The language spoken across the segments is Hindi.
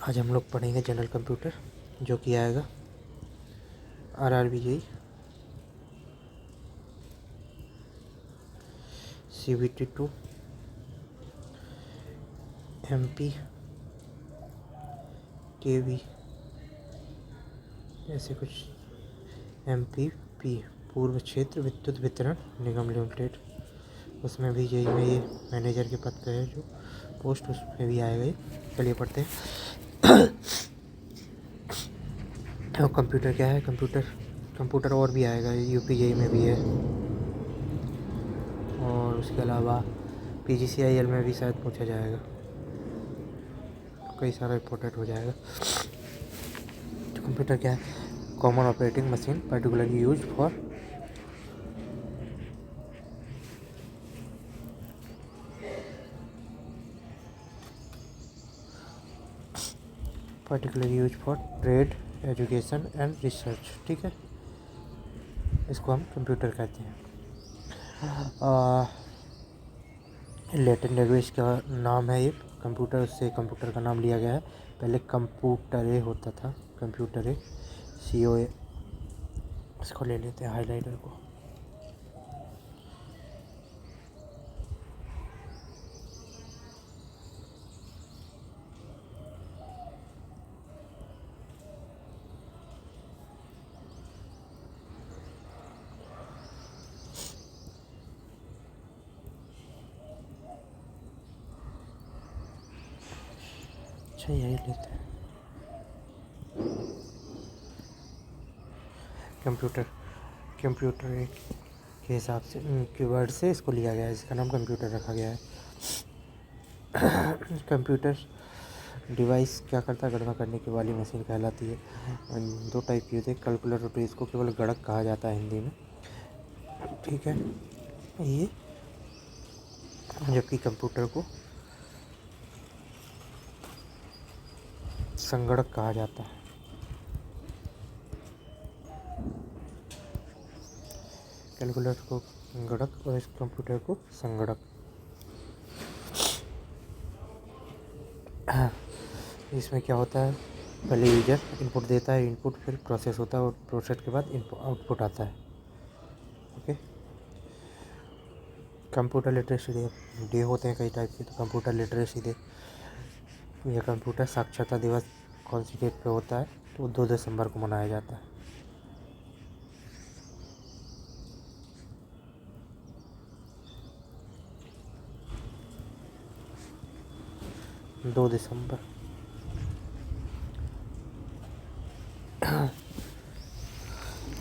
आज हम लोग पढ़ेंगे जनरल कंप्यूटर, जो कि आएगा RRBJ, CBT2, MP, KB, ऐसे कुछ, MPP, पूर्व क्षेत्र विद्युत वितरण निगम लिमिटेड। उसमें भी जेई में ये मैनेजर के पद पे है जो पोस्ट, उसमें भी आएगा ये। चलिए पढ़ते हैं। और कंप्यूटर क्या है? कंप्यूटर और भी आएगा, UPJEE में भी है, और उसके अलावा PGCIL में भी शायद पूछा जाएगा, कई सारा इम्पोर्टेंट हो जाएगा। तो कंप्यूटर क्या है? Common operating machine particularly used for trade, education and research. ठीक है, इसको हम कंप्यूटर कहते हैं। लैटिन लैंग्वेज का नाम है ये कंप्यूटर, उससे कंप्यूटर का नाम लिया गया है। पहले कंप्यूटरे होता था, कंप्यूटरे, COA। इसको ले लेते हैं हाइलाइटर को। अच्छा, यही लेते हैं। कंप्यूटर एक के हिसाब से कीवर्ड से इसको लिया गया है, इसका नाम कंप्यूटर रखा गया है। कंप्यूटर डिवाइस क्या करता है? गणना करने की वाली मशीन कहलाती है। दो टाइप की होती है, कैलकुलेटर, तो इसको केवल गणक कहा जाता है हिंदी में। ठीक है, ये जबकि कंप्यूटर को संगणक कहा जाता है। कैलकुलेटर को गणक और इस कंप्यूटर को संगणक। इसमें क्या होता है? पहले यूजर इनपुट देता है, इनपुट फिर प्रोसेस होता है, और प्रोसेस के बाद आउटपुट आता है। ओके, कंप्यूटर लिटरेसी डे होते हैं कई टाइप के। तो कंप्यूटर लिटरेसी डे या कंप्यूटर साक्षरता दिवस कौन सी डेट पे होता है? तो 2 दिसंबर को मनाया जाता है। 2 दिसंबर।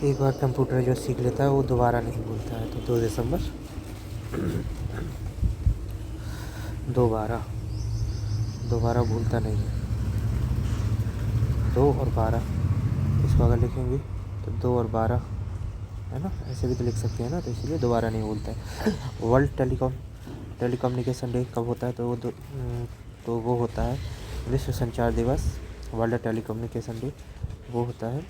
एक बार कंप्यूटर जो सीख लेता है वो दोबारा नहीं भूलता है, तो 2 दिसंबर। दोबारा भूलता नहीं है। 2 और 12, इसको अगर लिखेंगे तो 2 और 12 है ना, ऐसे भी तो लिख सकते हैं ना, तो इसलिए दोबारा नहीं भूलता है। वर्ल्ड टेलीकम्युनिकेशन डे कब होता है? तो वो होता है विश्व संचार दिवस। वर्ल्ड टेलीकम्युनिकेशन डे वो होता है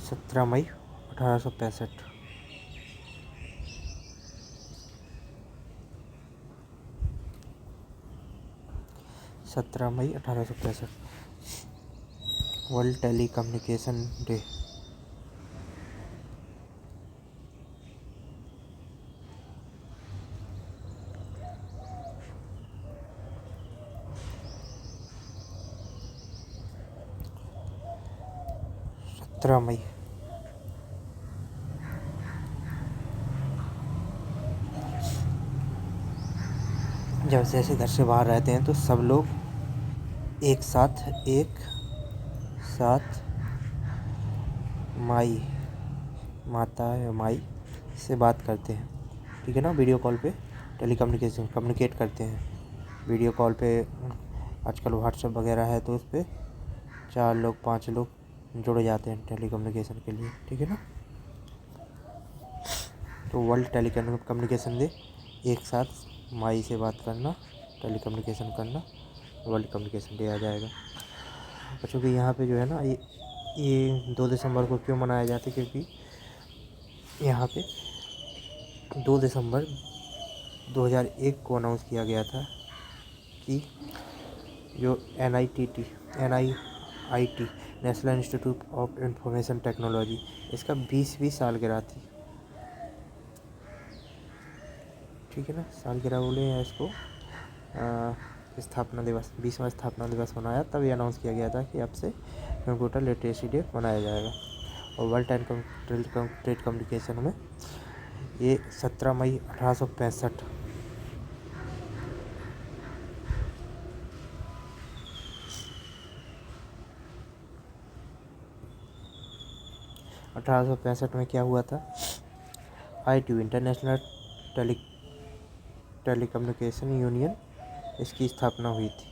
17 मई 1865। 17 मई 1865 वर्ल्ड टेलीकम्युनिकेशन डे। मई। जब जैसे घर से बाहर रहते हैं तो सब लोग एक साथ माता या माई से बात करते हैं। ठीक है ना, वीडियो कॉल पे कम्युनिकेट करते हैं। वीडियो कॉल पे आजकल व्हाट्सएप वगैरह है, तो उस पर 4 लोग 5 लोग जुड़ जाते हैं टेलीकम्युनिकेशन के लिए। ठीक है ना, तो वर्ल्ड टेलीकम्युनिकेशन डे, एक साथ माई से बात करना, टेलीकम्युनिकेशन करना, वर्ल्ड कम्युनिकेशन डे आ जाएगा। बच्चों कि यहाँ पे जो है ना, ये ये 2 दिसंबर को क्यों मनाया जाता है, क्योंकि यहाँ पे 2 दिसंबर 2001 को अनाउंस किया गया था कि जो NIIT national institute of information technology, इसका 20वीं सालगिरह थी। ठीक है ना, सालगिरह बोले हैं इसको। स्थापना दिवस, 20वां स्थापना दिवस मनाया, तब ये अनाउंस किया गया था कि अब से कंप्यूटर लिटरेसी डे मनाया जाएगा। और वर्ल्ड एंड ट्रेड कम्युनिकेशन में ये 17 मई 1865 1865 में क्या हुआ था, ITU इंटरनेशनल टेलीकम्युनिकेशन यूनियन, इसकी स्थापना हुई थी।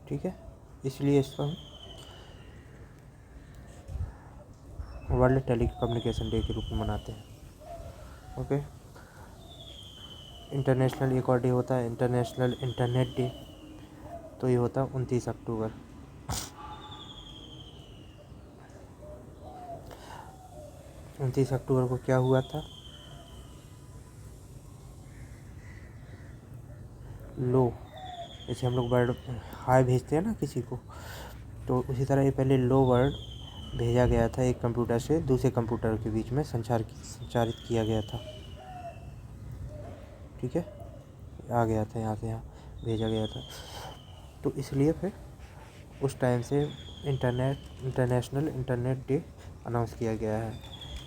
ठीक है, इसलिए इसको हम वर्ल्ड टेलीकम्युनिकेशन डे के रूप में मनाते हैं। ओके, इंटरनेशनल एक और डे होता है, इंटरनेशनल इंटरनेट डे, तो ये होता है 29 अक्टूबर। 29 अक्टूबर को क्या हुआ था, लो, जैसे हम लोग वर्ड हाय भेजते हैं ना किसी को, तो उसी तरह ये पहले लो वर्ड भेजा गया था एक कंप्यूटर से दूसरे कंप्यूटर के बीच में संचारित किया गया था। ठीक है, आ गया था यहाँ से यहाँ भेजा गया था, तो इसलिए फिर उस टाइम से इंटरनेशनल इंटरनेट डे अनाउंस किया गया है।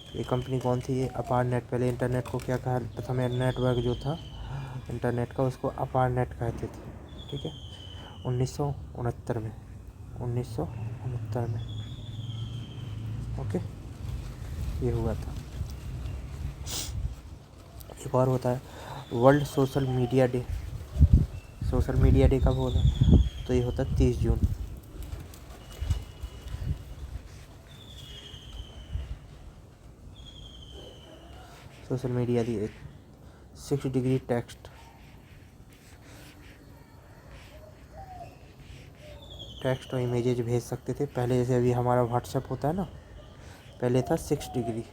ये कंपनी कौन थी, ये अपार नेट। पहले इंटरनेट को क्या कहा, प्रथम नेटवर्क जो था इंटरनेट का, उसको अपार नेट कहते थे। ठीक है, 1969 में, 1969 में। ओके, ये हुआ था। एक और होता है world social media day. Social media day कब होता है, तो ये होता है 30 जून। Social media day 6 degree text और इमेजेज भेज सकते थे पहले, जैसे अभी हमारा व्हाट्सएप होता है ना, पहले था 6 डिग्री।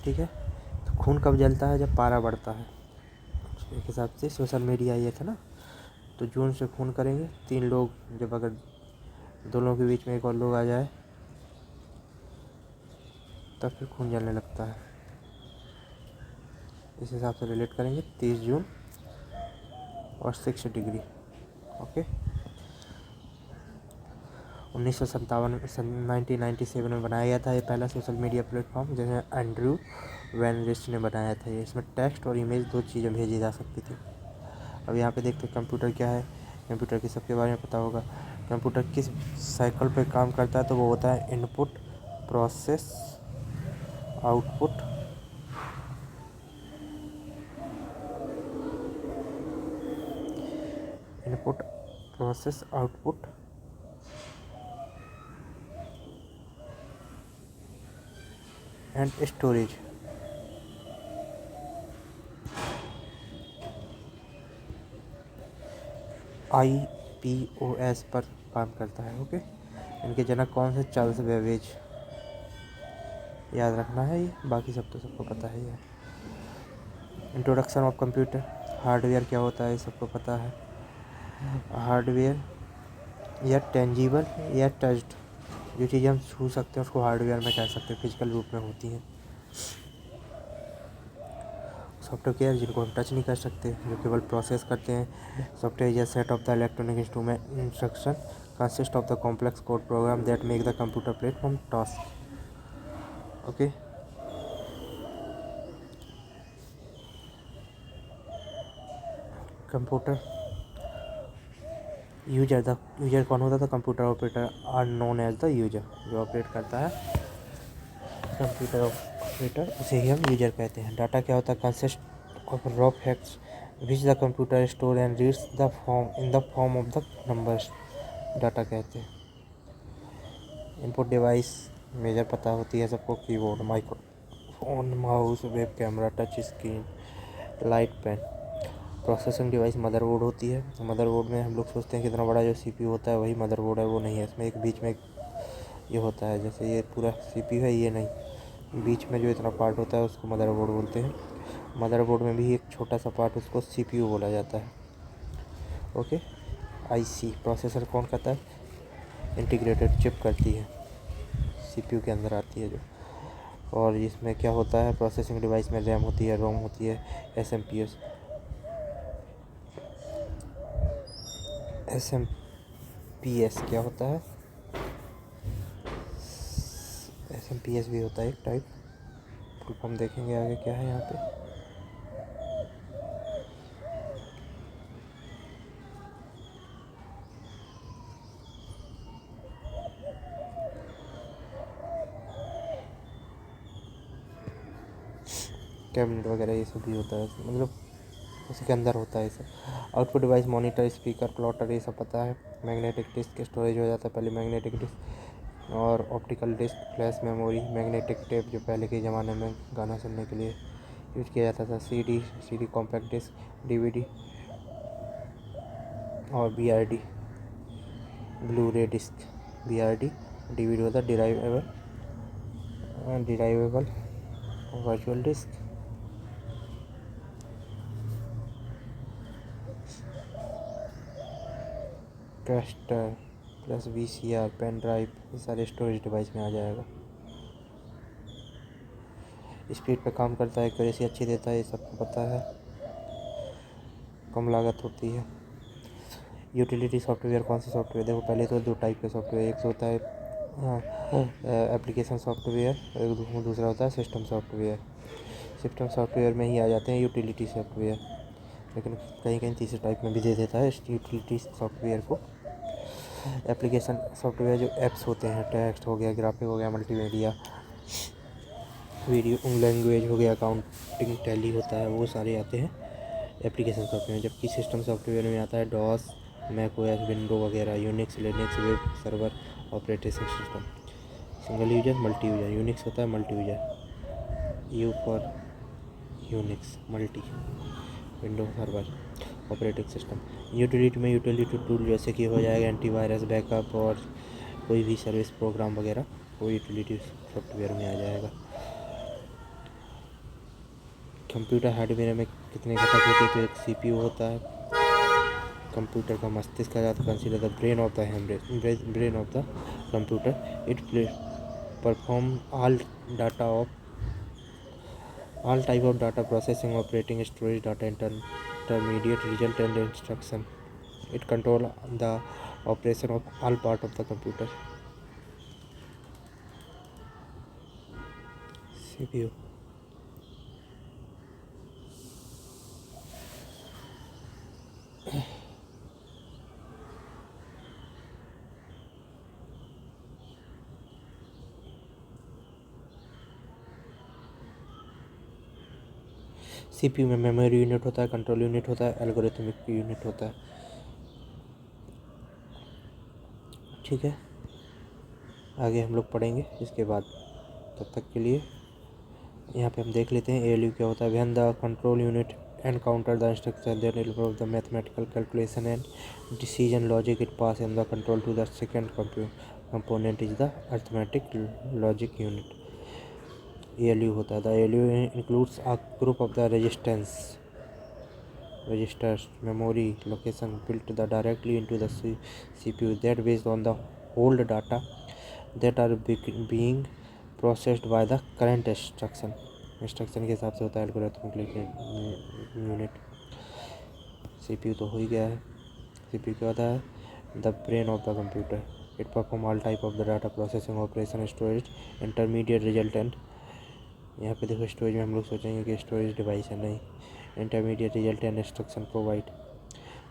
ठीक है, तो खून कब जलता है, जब पारा बढ़ता है। एक हिसाब से सोशल मीडिया ये था ना, तो जून से खून करेंगे 3 लोग, जब अगर दोनों के बीच में एक और लोग आ जाए तब फिर खून जलने लगता है। इस हिसाब से रिलेट करेंगे 30 जून और 6 डिग्री। ओके, 1997 में बनाया गया था ये पहला सोशल मीडिया प्लेटफॉर्म, जैसे एंड्रयू वैनरिस्ट ने बनाया था ये। इसमें टेक्स्ट और इमेज 2 चीज़ें भेजी जा सकती थी। अब यहाँ पे देखते हैं कंप्यूटर क्या है। कंप्यूटर की सबके बारे में पता होगा। कंप्यूटर किस साइकिल पे काम करता है, तो वो होता है input process output and storage. IPOS पर काम करता है। ओके, इनके जनक कौन से, चार्ल्स बेबेज। याद रखना है ये, बाकी सब तो सबको पता है। ये इंट्रोडक्शन ऑफ कंप्यूटर, हार्डवेयर क्या होता है ये सबको पता है। हार्डवेयर या टेंजिबल या टच्ड, जो चीज़ें हम छू सकते हैं उसको हार्डवेयर में कह सकते हैं, फिजिकल रूप में होती हैं। सॉफ्टवेयर जिनको हम टच नहीं कर सकते, जो केवल प्रोसेस करते हैं। सॉफ्टवेयर या set of the electronic instruction consist of the complex code program that make the computer platform task. Okay, computer user कौन होता था, computer operator are known as the user. जो ऑपरेट करता है कंप्यूटर ऑपरेटर, उसे ही हम यूजर कहते हैं। डाटा क्या होता है, consist of raw facts which the computer store and reads the form in the form of the numbers, data कहते हैं। इनपुट डिवाइस मेजर पता होती है सबको, keyboard, microphone, mouse, web camera, touch screen, light pen. Processing device motherboard होती है। मदरबोर्ड में हम लोग सोचते हैं कितना बड़ा जो सीपीयू होता है वही मदरबोर्ड है, वो नहीं है। इसमें एक बीच में एक ये होता है, जैसे ये पूरा सीपीयू है ये नहीं, बीच में जो इतना पार्ट होता है उसको मदरबोर्ड बोलते हैं। मदरबोर्ड में भी एक छोटा सा पार्ट उसको सीपीयू बोला जाता है। ओके। आईसी प्रोसेसर कौन करता है? इंटीग्रेटेड चिप करती है, सीपीयू के अंदर आती है जो। और इसमें क्या होता है, प्रोसेसिंग डिवाइस में रैम होती है, रोम होती है, एसएमपीएस। एसएमपीएस क्या होता है? एसएमपीएस भी होता है एक टाइप। फुल फॉर्म देखेंगे आगे क्या है यहाँ पे। कैबिनेट वगैरह ये सब भी होता है, मतलब उसके अंदर होता है ये सब। Output device monitor, speaker, plotter ये सब पता है। मैग्नेटिक डिस्क स्टोरेज हो जाता है पहले, मैग्नेटिक डिस्क और optical disk, flash memory, magnetic tape जो पहले के ज़माने में गाना सुनने के लिए यूज किया जाता था, सीडी कॉम्पैक्ट डिस्क, डीवीडी और BRD, blue ray disc. BRD DVD होता है derivable virtual disc. Cassette plus VCR, pen drive, ये सारे स्टोरेज डिवाइस में आ जाएगा। स्पीड पे काम करता है, एक्यूरेसी अच्छी देता है, ये सबको पता है, कम लागत होती है। यूटिलिटी सॉफ्टवेयर कौन सा सॉफ्टवेयर? देखो पहले तो दो टाइप के सॉफ्टवेयर, एक तो होता है एप्लीकेशन सॉफ्टवेयर, एक दूसरा होता है सिस्टम सॉफ्टवेयर। सिस्टम सॉफ्टवेयर में ही आ जाते हैं यूटिलिटी सॉफ्टवेयर, लेकिन कहीं कहीं तीसरे टाइप में भी दे देता है यूटिलिटी सॉफ्टवेयर को। एप्लीकेशन सॉफ्टवेयर जो ऐप्स होते हैं, टेक्स्ट हो गया, ग्राफिक हो गया, मल्टीमीडिया, वीडियो लैंग्वेज हो गया, अकाउंटिंग, टैली होता है, वो सारे आते हैं एप्लीकेशन सॉफ्टवेयर। जबकि सिस्टम सॉफ्टवेयर में आता है डॉस, मैक ओएस, विंडो वगैरह, Unix, Linux, web server, operating system. Single user, multi user. Unix होता है multi user, you for Unix, multi. Window server, operating system. Utility में यूटिलिटी टूल जैसे कि हो जाएगा एंटीवायरस, बैकअप और कोई भी सर्विस प्रोग्राम वगैरह, वो यूटिलिटी सॉफ्टवेयर में आ जाएगा। कंप्यूटर हार्डवेयर में कितने घटक होते हैं? तो एक सीपीयू होता है, कंप्यूटर का मस्तिष्क कहा जाता है, consider the brain of the brain of the computer. It perform all type of data processing, operating, storage, data intermediate, result and instruction. It control the operation of all part of the computer. CPU CPU में मेमोरी यूनिट होता है, कंट्रोल यूनिट होता है, एल्गोरिथमिक यूनिट होता है। ठीक है, आगे हम लोग पढ़ेंगे इसके बाद। तब तक के लिए यहाँ पे हम देख लेते हैं एएलयू क्या होता है। When the control unit encounter the instruction that involve the mathematical calculation and decision logic, it pass in the control to the second component is the arithmetic logic unit. ALU होता है। The ALU includes a group of the registers, memory location built directly into the CPU that based on the old data that are being processed by the current instruction के हिसाब से होता है एल्गोरिथमिक यूनिट। सीपीयू तो हो ही गया है। सीपीयू क्या होता है? The brain of the computer. It perform all type of the data processing, operation, storage, intermediate, resultant. यहाँ पे देखो स्टोरेज में हम लोग सोचेंगे कि स्टोरेज डिवाइस है, नहीं। Intermediate, resultant, instruction provide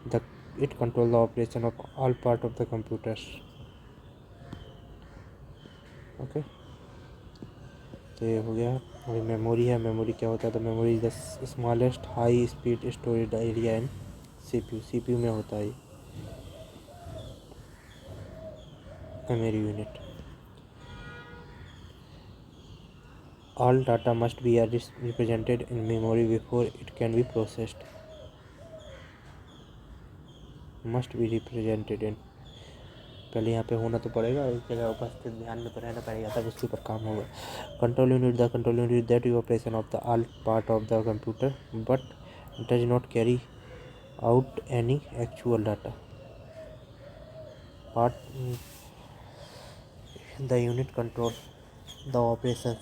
the it control the operation of all part of the computer. Okay, तो ये हो गया। अभी मेमोरी है। मेमोरी क्या होता है? तो memory is the smallest high speed storage area in CPU. CPU में होता है memory unit. All data must be represented in memory before it can be processed. Must be represented in, पहले यहाँ पे होना तो पड़ेगा, एक जगह उपस्थित ध्यान में तो रहना पड़ेगा, तब उसके ऊपर काम होगा। Control unit, the control unit that is operation of the all part of the computer but does not carry out any actual data. Part the unit control the operation.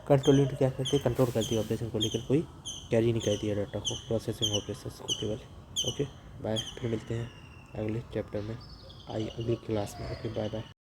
Control unit क्या करती है, कंट्रोल करती है ऑपरेशन को, लेकिन कोई कैरी नहीं करती है डाटा को, प्रोसेसिंग ऑपरेशन को केवल। ओके बाय, फिर मिलते हैं अगले चैप्टर में, अगली क्लास में। Okay bye bye.